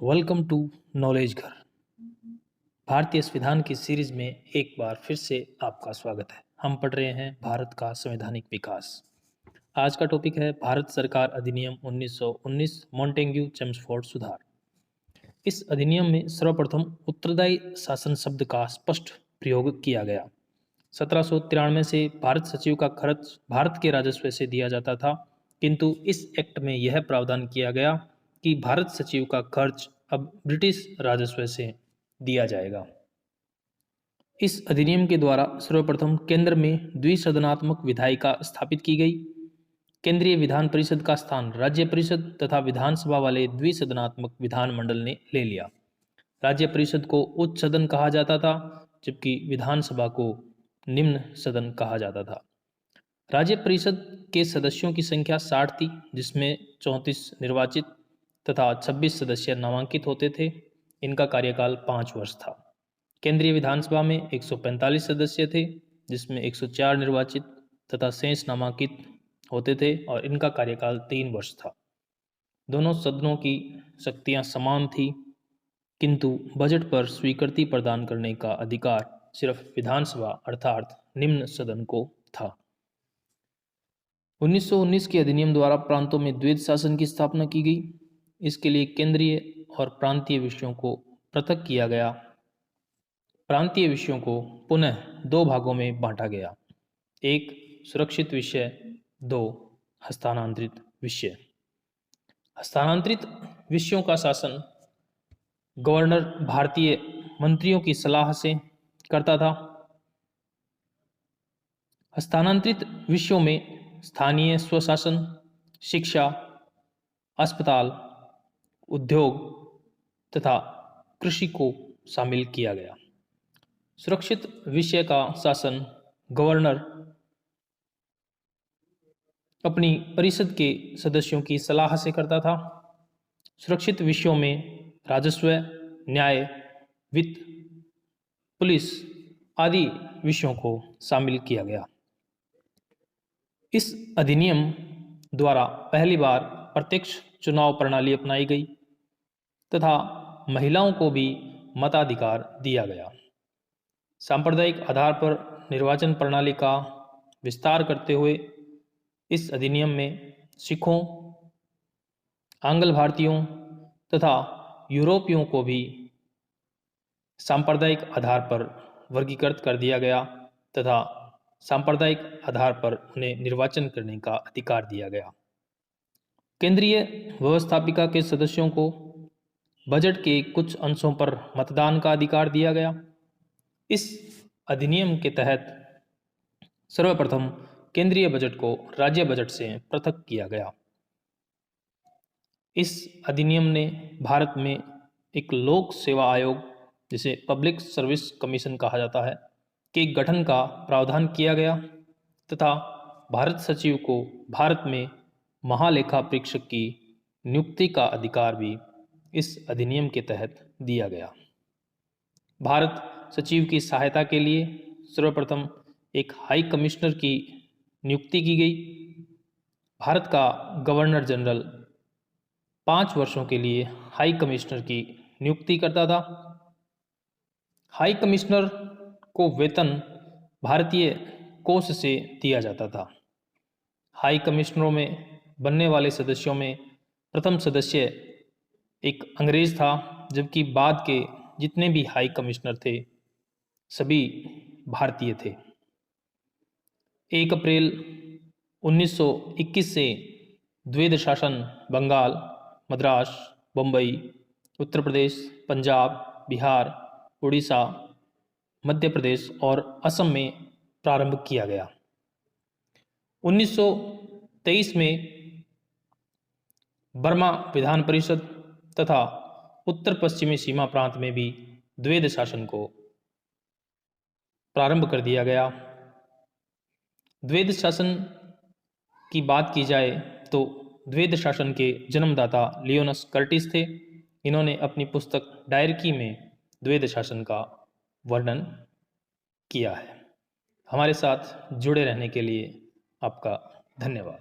Welcome to knowledge घर। भारतीय संविधान की सीरीज में एक बार फिर से आपका स्वागत है। हम पढ़ रहे हैं भारत का संवैधानिक विकास। आज का टॉपिक है भारत सरकार अधिनियम 1919 मॉन्टेग्यू चेम्सफोर्ड सुधार। इस अधिनियम में सर्वप्रथम उत्तरदायी शासन शब्द का स्पष्ट प्रयोग किया गया। 1793 से भारत सचिव का खर्च भारत के राजस्व से दिया जाता था, किंतु इस एक्ट में यह प्रावधान किया गया कि भारत सचिव का खर्च अब ब्रिटिश राजस्व से दिया जाएगा। इस अधिनियम के द्वारा सर्वप्रथम केंद्र में द्विसदनात्मक विधायिका स्थापित की गई। केंद्रीय विधान परिषद का स्थान राज्य परिषद तथा विधानसभा वाले द्विसदनात्मक विधानमंडल ने ले लिया। राज्य परिषद को उच्च सदन कहा जाता था, जबकि विधानसभा को निम्न सदन कहा जाता था। राज्य परिषद के सदस्यों की संख्या 60 थी, जिसमें 34 निर्वाचित तथा 26 सदस्य नामांकित होते थे। इनका कार्यकाल 5 वर्ष था। केंद्रीय विधानसभा में 145 सदस्य थे, जिसमें 104 निर्वाचित तथा शेष नामांकित होते थे और इनका कार्यकाल 3 वर्ष था। दोनों सदनों की शक्तियां समान थी, किंतु बजट पर स्वीकृति प्रदान करने का अधिकार सिर्फ विधानसभा अर्थात निम्न सदन को था। 1919 के अधिनियम द्वारा प्रांतों में द्वैध शासन की स्थापना की गई। इसके लिए केंद्रीय और प्रांतीय विषयों को पृथक किया गया। प्रांतीय विषयों को पुनः 2 भागों में बांटा गया। 1 सुरक्षित विषय, 2 हस्तांतरित विषय। हस्तांतरित विषयों का शासन गवर्नर भारतीय मंत्रियों की सलाह से करता था। हस्तांतरित विषयों में स्थानीय स्वशासन, शिक्षा, अस्पताल, उद्योग तथा कृषि को शामिल किया गया। सुरक्षित विषय का शासन गवर्नर अपनी परिषद के सदस्यों की सलाह से करता था। सुरक्षित विषयों में राजस्व, न्याय, वित्त, पुलिस आदि विषयों को शामिल किया गया। इस अधिनियम द्वारा पहली बार प्रत्यक्ष चुनाव प्रणाली अपनाई गई तथा महिलाओं को भी मताधिकार दिया गया। सांप्रदायिक आधार पर निर्वाचन प्रणाली का विस्तार करते हुए इस अधिनियम में सिखों, आंग्ल भारतीयों तथा यूरोपियों को भी सांप्रदायिक आधार पर वर्गीकृत कर दिया गया तथा सांप्रदायिक आधार पर उन्हें निर्वाचन करने का अधिकार दिया गया। केंद्रीय व्यवस्थापिका के सदस्यों को बजट के कुछ अंशों पर मतदान का अधिकार दिया गया। इस अधिनियम के तहत सर्वप्रथम केंद्रीय बजट को राज्य बजट से पृथक किया गया। इस अधिनियम ने भारत में एक लोक सेवा आयोग, जिसे पब्लिक सर्विस कमीशन कहा जाता है, के गठन का प्रावधान किया गया तथा भारत सचिव को भारत में महालेखा परीक्षक की नियुक्ति का अधिकार भी इस अधिनियम के तहत दिया गया। भारत सचिव की सहायता के लिए सर्वप्रथम एक हाई कमिश्नर की नियुक्ति की गई। भारत का गवर्नर जनरल 5 वर्षों के लिए हाई कमिश्नर की नियुक्ति करता था। हाई कमिश्नर को वेतन भारतीय कोष से दिया जाता था। हाई कमिश्नरों में बनने वाले सदस्यों में प्रथम सदस्य एक अंग्रेज था, जबकि बाद के जितने भी हाई कमिश्नर थे सभी भारतीय थे। 1 अप्रैल 1921 से द्वैध शासन बंगाल, मद्रास, बम्बई, उत्तर प्रदेश, पंजाब, बिहार, उड़ीसा, मध्य प्रदेश और असम में प्रारंभ किया गया। 1923 में बर्मा विधान परिषद तथा उत्तर पश्चिमी सीमा प्रांत में भी द्वैध शासन को प्रारंभ कर दिया गया। द्वैध शासन की बात की जाए तो द्वैध शासन के जन्मदाता लियोनस कर्टिस थे। इन्होंने अपनी पुस्तक डायरकी में द्वैध शासन का वर्णन किया है। हमारे साथ जुड़े रहने के लिए आपका धन्यवाद।